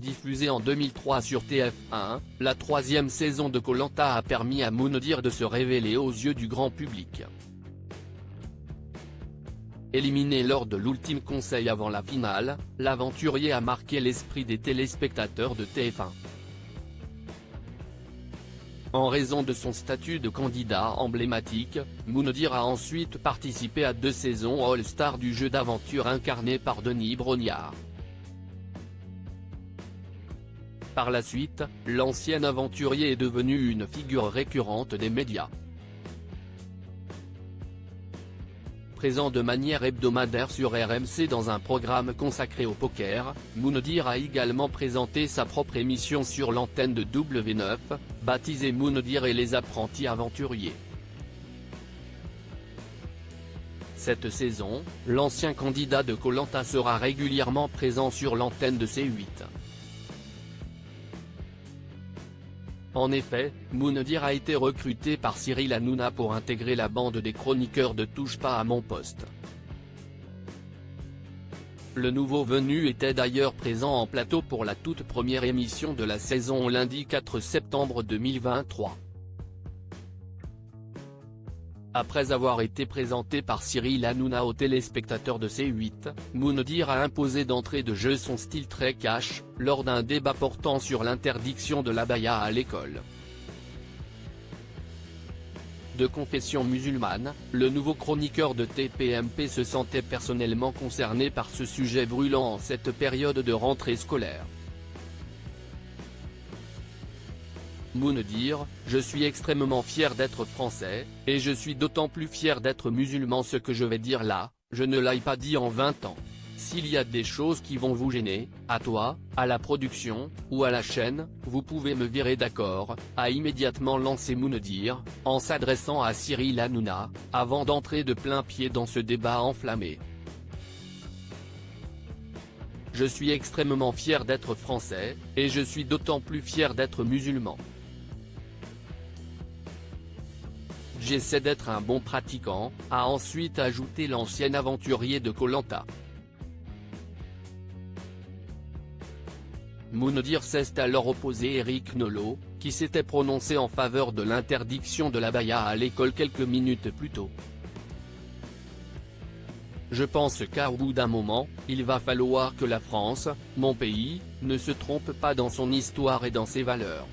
Diffusée en 2003 sur TF1, la troisième saison de Koh Lanta a permis à Moundir de se révéler aux yeux du grand public. Éliminé lors de l'ultime conseil avant la finale, l'aventurier a marqué l'esprit des téléspectateurs de TF1. En raison de son statut de candidat emblématique, Moundir a ensuite participé à 2 saisons All-Star du jeu d'aventure incarné par Denis Brognard. Par la suite, l'ancien aventurier est devenu une figure récurrente des médias. Présent de manière hebdomadaire sur RMC dans un programme consacré au poker, Moundir a également présenté sa propre émission sur l'antenne de W9, baptisée Moundir et les apprentis aventuriers. Cette saison, l'ancien candidat de Koh Lanta sera régulièrement présent sur l'antenne de C8. En effet, Moundir a été recruté par Cyril Hanouna pour intégrer la bande des chroniqueurs de Touche pas à mon poste. Le nouveau venu était d'ailleurs présent en plateau pour la toute première émission de la saison lundi 4 septembre 2023. Après avoir été présenté par Cyril Hanouna aux téléspectateurs de C8, Moundir a imposé d'entrée de jeu son style très cash, lors d'un débat portant sur l'interdiction de l'abaya à l'école. De confession musulmane, le nouveau chroniqueur de TPMP se sentait personnellement concerné par ce sujet brûlant en cette période de rentrée scolaire. Moundir, je suis extrêmement fier d'être français, et je suis d'autant plus fier d'être musulman. Ce que je vais dire là, je ne l'ai pas dit en 20 ans. S'il y a des choses qui vont vous gêner, à toi, à la production, ou à la chaîne, vous pouvez me virer, d'accord, a immédiatement lancé Moundir, en s'adressant à Cyril Hanouna, avant d'entrer de plein pied dans ce débat enflammé. Je suis extrêmement fier d'être français, et je suis d'autant plus fier d'être musulman. J'essaie d'être un bon pratiquant, a ensuite ajouté l'ancien aventurier de Koh Lanta. Moundir s'est alors opposé Eric Nolot, qui s'était prononcé en faveur de l'interdiction de l'abaya à l'école quelques minutes plus tôt. Je pense qu'à bout d'un moment, il va falloir que la France, mon pays, ne se trompe pas dans son histoire et dans ses valeurs.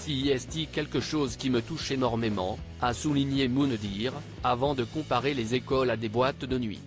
Si est quelque chose qui me touche énormément, a souligné Moundir, avant de comparer les écoles à des boîtes de nuit.